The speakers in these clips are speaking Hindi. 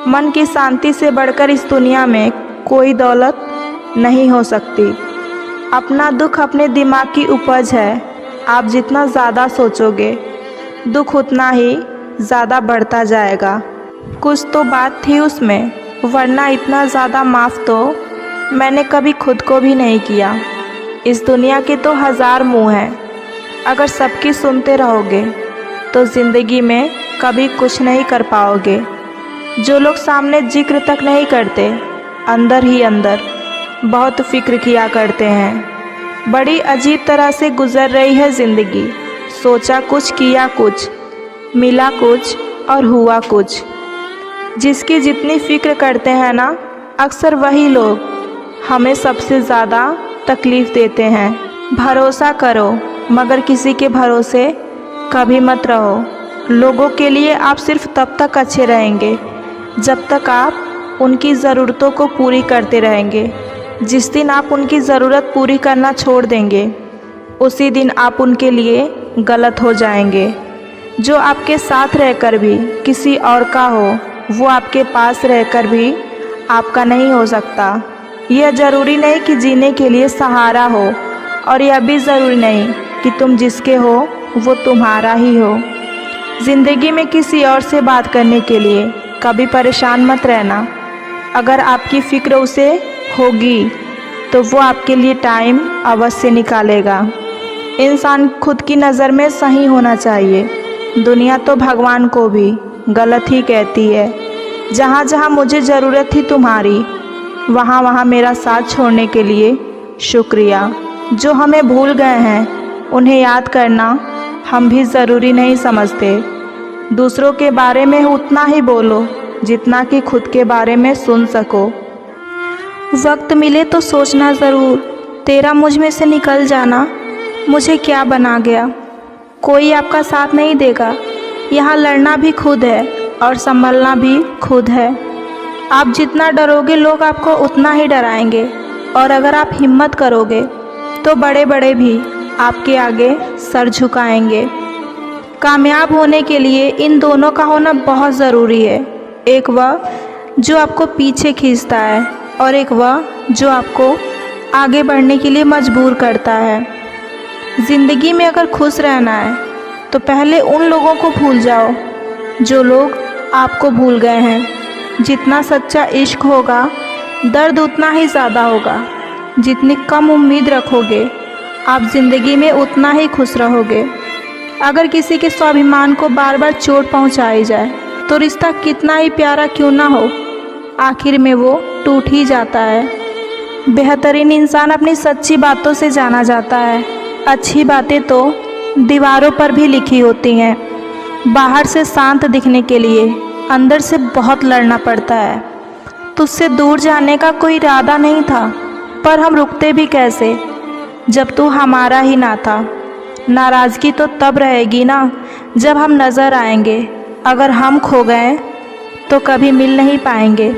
मन की शांति से बढ़कर इस दुनिया में कोई दौलत नहीं हो सकती। अपना दुख अपने दिमाग की उपज है। आप जितना ज़्यादा सोचोगे दुख उतना ही ज़्यादा बढ़ता जाएगा। कुछ तो बात थी उसमें, वरना इतना ज़्यादा माफ़ तो मैंने कभी खुद को भी नहीं किया। इस दुनिया के तो 1000 मुँह हैं। अगर सबकी सुनते रहोगे तो ज़िंदगी में कभी कुछ नहीं कर पाओगे। जो लोग सामने जिक्र तक नहीं करते, अंदर ही अंदर बहुत फिक्र किया करते हैं। बड़ी अजीब तरह से गुज़र रही है ज़िंदगी। सोचा कुछ, किया कुछ, मिला कुछ और हुआ कुछ। जिसकी जितनी फ़िक्र करते हैं ना, अक्सर वही लोग हमें सबसे ज़्यादा तकलीफ़ देते हैं। भरोसा करो मगर किसी के भरोसे कभी मत रहो। लोगों के लिए आप सिर्फ तब तक अच्छे रहेंगे जब तक आप उनकी ज़रूरतों को पूरी करते रहेंगे। जिस दिन आप उनकी ज़रूरत पूरी करना छोड़ देंगे, उसी दिन आप उनके लिए गलत हो जाएंगे। जो आपके साथ रहकर भी किसी और का हो, वो आपके पास रहकर भी आपका नहीं हो सकता। यह ज़रूरी नहीं कि जीने के लिए सहारा हो, और यह भी ज़रूरी नहीं कि तुम जिसके हो वो तुम्हारा ही हो। ज़िंदगी में किसी और से बात करने के लिए कभी परेशान मत रहना। अगर आपकी फ़िक्र उसे होगी तो वो आपके लिए टाइम अवश्य निकालेगा। इंसान खुद की नज़र में सही होना चाहिए। दुनिया तो भगवान को भी गलत ही कहती है। जहाँ जहाँ मुझे ज़रूरत थी तुम्हारी, वहाँ वहाँ मेरा साथ छोड़ने के लिए शुक्रिया। जो हमें भूल गए हैं उन्हें याद करना हम भी ज़रूरी नहीं समझते। दूसरों के बारे में उतना ही बोलो जितना कि खुद के बारे में सुन सको। वक्त मिले तो सोचना ज़रूर, तेरा मुझ में से निकल जाना मुझे क्या बना गया। कोई आपका साथ नहीं देगा। यहाँ लड़ना भी खुद है और संभलना भी खुद है। आप जितना डरोगे लोग आपको उतना ही डराएंगे, और अगर आप हिम्मत करोगे तो बड़े बड़े भी आपके आगे सर झुकाएंगे। कामयाब होने के लिए इन दोनों का होना बहुत ज़रूरी है। एक वह जो आपको पीछे खींचता है, और एक वह जो आपको आगे बढ़ने के लिए मजबूर करता है। ज़िंदगी में अगर खुश रहना है तो पहले उन लोगों को भूल जाओ जो लोग आपको भूल गए हैं। जितना सच्चा इश्क होगा, दर्द उतना ही ज़्यादा होगा। जितनी कम उम्मीद रखोगे, आप ज़िंदगी में उतना ही खुश रहोगे। अगर किसी के स्वाभिमान को बार बार चोट पहुंचाई जाए तो रिश्ता कितना ही प्यारा क्यों ना हो, आखिर में वो टूट ही जाता है। बेहतरीन इंसान अपनी सच्ची बातों से जाना जाता है। अच्छी बातें तो दीवारों पर भी लिखी होती हैं। बाहर से शांत दिखने के लिए अंदर से बहुत लड़ना पड़ता है। तुझसे दूर जाने का कोई इरादा नहीं था, पर हम रुकते भी कैसे जब तू हमारा ही ना था। नाराज़गी तो तब रहेगी ना जब हम नज़र आएंगे। अगर हम खो गए तो कभी मिल नहीं पाएंगे।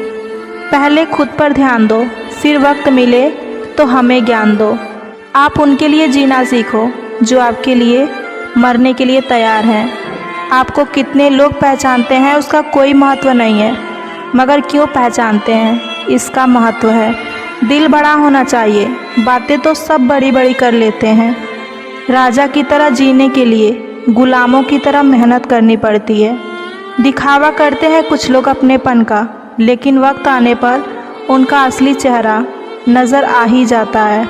पहले खुद पर ध्यान दो, फिर वक्त मिले तो हमें ज्ञान दो। आप उनके लिए जीना सीखो जो आपके लिए मरने के लिए तैयार हैं। आपको कितने लोग पहचानते हैं उसका कोई महत्व नहीं है, मगर क्यों पहचानते हैं इसका महत्व है। दिल बड़ा होना चाहिए। बातें तो सब बड़ी बड़ी कर लेते हैं। राजा की तरह जीने के लिए गुलामों की तरह मेहनत करनी पड़ती है। दिखावा करते हैं कुछ लोग अपनेपन का, लेकिन वक्त आने पर उनका असली चेहरा नज़र आ ही जाता है।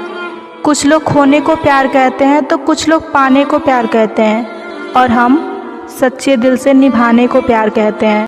कुछ लोग खोने को प्यार कहते हैं तो कुछ लोग पाने को प्यार कहते हैं, और हम सच्चे दिल से निभाने को प्यार कहते हैं।